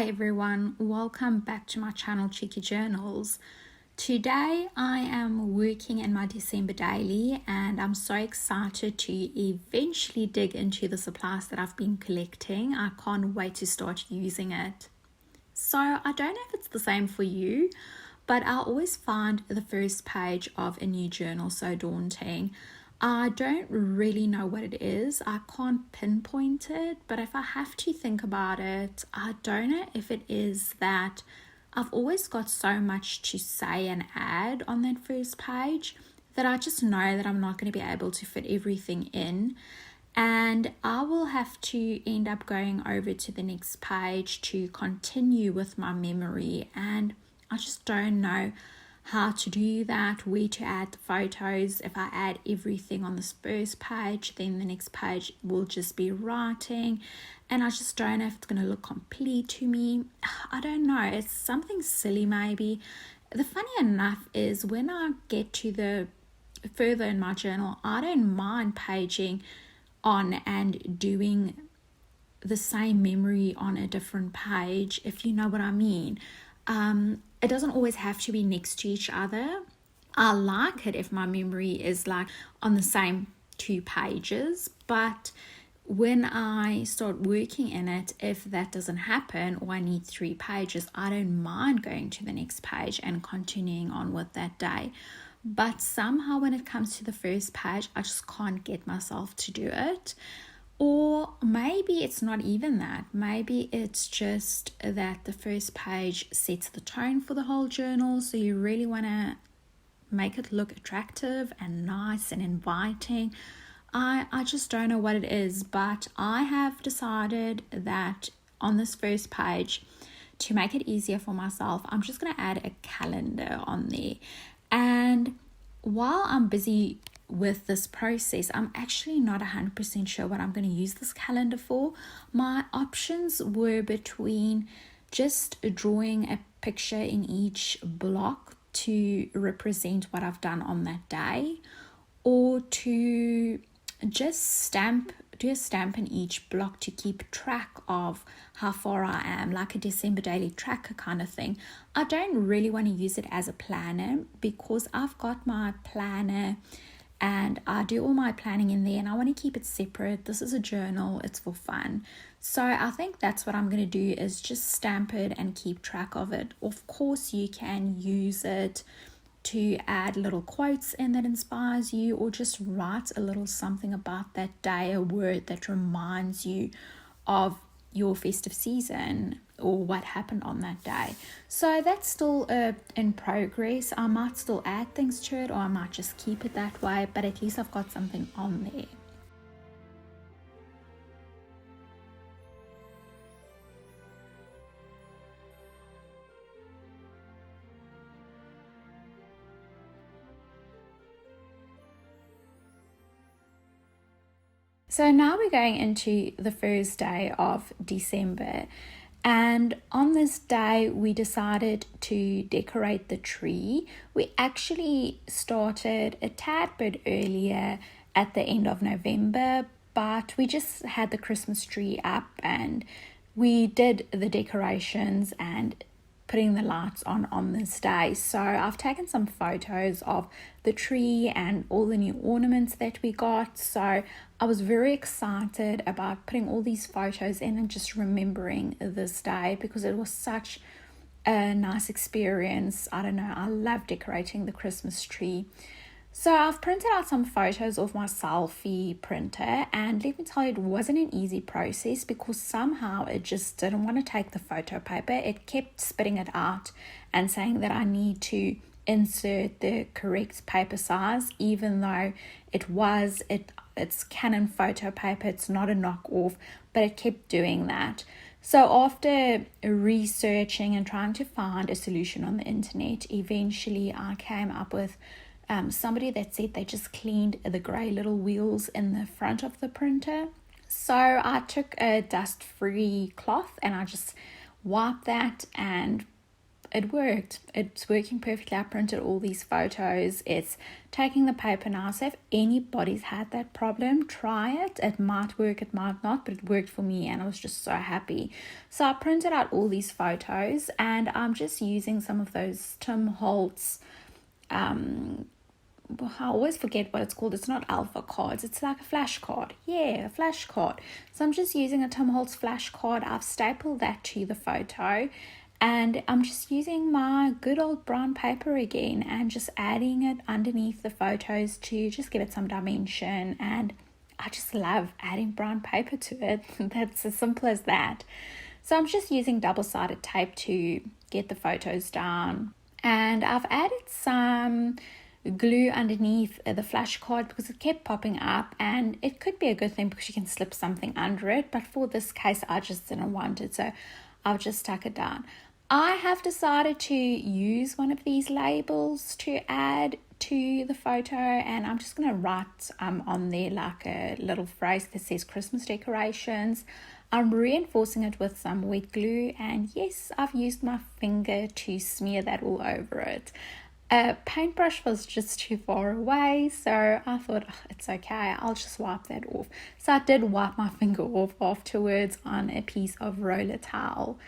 Hi everyone, welcome back to my channel Cheeky Journals. Today I am working in my December daily and I'm so excited to eventually dig into the supplies that I've been collecting. I can't wait to start using it. So I don't know if it's the same for you, but I always find the first page of a new journal so daunting. I don't really know what it is. I can't pinpoint it, but if I have to think about it, I don't know if it is that I've always got so much to say and add on that first page that I just know that I'm not going to be able to fit everything in. And I will have to end up going over to the next page to continue with my memory. And I just don't know how to do that, where to add the photos. If I add everything on this first page, then the next page will just be writing, and I just don't know if it's going to look complete to me. I don't know, it's something silly maybe. The funny enough is when I get to the further in my journal, I don't mind paging on and doing the same memory on a different page, if you know what I mean. It doesn't always have to be next to each other. I like it if my memory is like on the same two pages, but when I start working in it, if that doesn't happen or I need 3 pages, I don't mind going to the next page and continuing on with that day. But somehow when it comes to the first page, I just can't get myself to do it. Or maybe it's not even that. Maybe it's just that the first page sets the tone for the whole journal. So you really want to make it look attractive and nice and inviting. I just don't know what it is, but I have decided that on this first page, to make it easier for myself, I'm just going to add a calendar on there. And while I'm busy with this process, I'm actually not 100% sure what I'm going to use this calendar for. My options were between just drawing a picture in each block to represent what I've done on that day, or to just do a stamp in each block to keep track of how far I am, like a December daily tracker kind of thing. I don't really want to use it as a planner because I've got my planner and I do all my planning in there and I want to keep it separate. This is a journal, it's for fun. So I think that's what I'm going to do, is just stamp it and keep track of it. Of course, you can use it to add little quotes in that inspires you, or just write a little something about that day, a word that reminds you of your festive season or what happened on that day. So that's still in progress. I might still add things to it, or I might just keep it that way, but at least I've got something on there. So now we're going into the first day of December, and on this day we decided to decorate the tree. We actually started a tad bit earlier at the end of November, but we just had the Christmas tree up and we did the decorations and putting the lights on this day. So I've taken some photos of the tree and all the new ornaments that we got. So I was very excited about putting all these photos in and just remembering this day because it was such a nice experience. I don't know, I love decorating the Christmas tree. So I've printed out some photos of my selfie printer, and let me tell you, it wasn't an easy process because somehow it just didn't want to take the photo paper. It kept spitting it out and saying that I need to insert the correct paper size, even though it's Canon photo paper, it's not a knockoff, but it kept doing that. So after researching and trying to find a solution on the internet, eventually I came up with somebody that said they just cleaned the grey little wheels in the front of the printer. So I took a dust-free cloth and I just wiped that and it worked. It's working perfectly. I printed all these photos. It's taking the paper now. So if anybody's had that problem, try it. It might work, it might not, but it worked for me and I was just so happy. So I printed out all these photos and I'm just using some of those Tim Holtz, I always forget what it's called. It's not alpha cards. It's like a flash card. Yeah, a flash card. So I'm just using a Tim Holtz flash card. I've stapled that to the photo. And I'm just using my good old brown paper again and just adding it underneath the photos to just give it some dimension. And I just love adding brown paper to it. That's as simple as that. So I'm just using double-sided tape to get the photos down. And I've added some glue underneath the flash card because it kept popping up, and it could be a good thing because you can slip something under it, but for this case I just didn't want it, so I've just stuck it down. I have decided to use one of these labels to add to the photo, and I'm just going to write on there like a little phrase that says Christmas decorations. I'm reinforcing it with some wet glue, and yes, I've used my finger to smear that all over it. Paintbrush was just too far away, so I thought, oh, it's okay, I'll just wipe that off. So I did wipe my finger off afterwards on a piece of roller towel.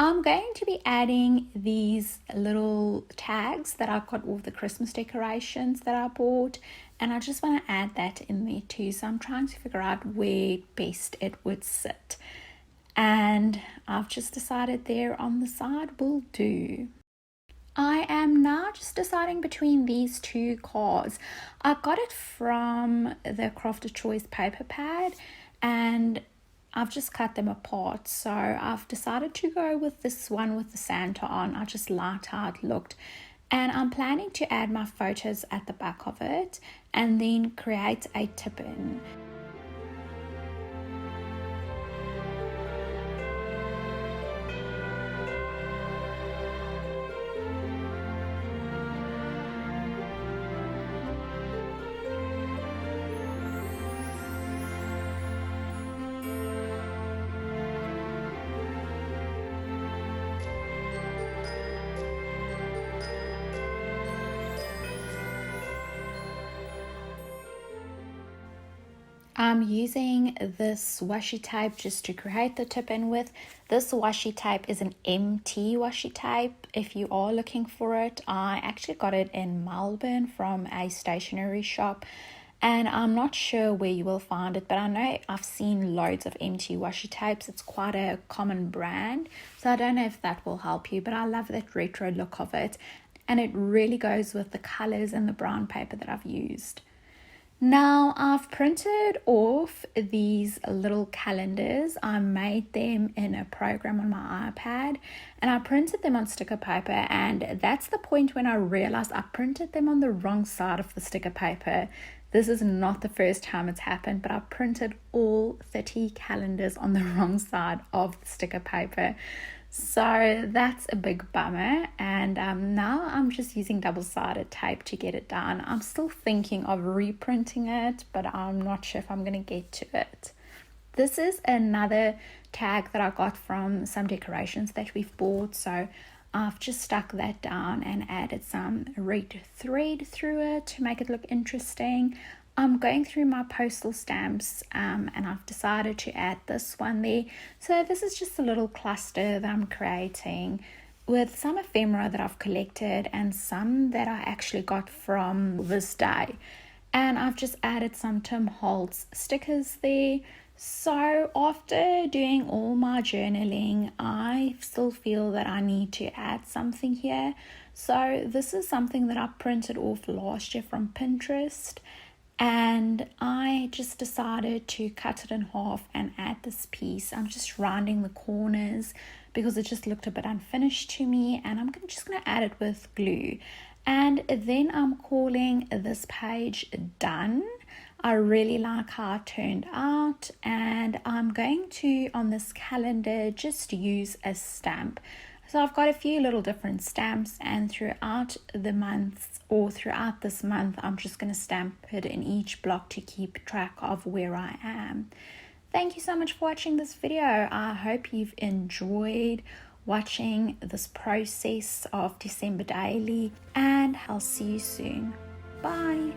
I'm going to be adding these little tags that I got with the Christmas decorations that I bought, and I just want to add that in there too. So I'm trying to figure out where best it would sit, and I've just decided there on the side will do. I am now just deciding between these two cards. I got it from the Crafted Choice paper pad and I've just cut them apart. So I've decided to go with this one with the Santa on. I just liked how it looked. And I'm planning to add my photos at the back of it and then create a tip-in. I'm using this washi tape just to create the tip-in with. This washi tape is an MT washi tape. If you are looking for it, I actually got it in Melbourne from a stationery shop, and I'm not sure where you will find it, but I know I've seen loads of MT washi tapes. It's quite a common brand, so I don't know if that will help you, but I love that retro look of it, and it really goes with the colors and the brown paper that I've used. Now I've printed off these little calendars. I made them in a program on my iPad and I printed them on sticker paper, and that's the point when I realized I printed them on the wrong side of the sticker paper. This is not the first time it's happened, but I printed all 30 calendars on the wrong side of the sticker paper. So that's a big bummer, and now I'm just using double-sided tape to get it done. I'm still thinking of reprinting it, but I'm not sure if I'm going to get to it. This is another tag that I got from some decorations that we've bought, so I've just stuck that down and added some red thread through it to make it look interesting. I'm going through my postal stamps and I've decided to add this one there. So this is just a little cluster that I'm creating with some ephemera that I've collected and some that I actually got from this day. And I've just added some Tim Holtz stickers there. So after doing all my journaling, I still feel that I need to add something here. So this is something that I printed off last year from Pinterest. And I just decided to cut it in half and add this piece. I'm just rounding the corners because it just looked a bit unfinished to me, and I'm just going to add it with glue. And then I'm calling this page done. I really like how it turned out, and I'm going to, on this calendar, just use a stamp. So I've got a few little different stamps, and throughout the months or throughout this month, I'm just going to stamp it in each block to keep track of where I am. Thank you so much for watching this video. I hope you've enjoyed watching this process of December Daily, and I'll see you soon. Bye.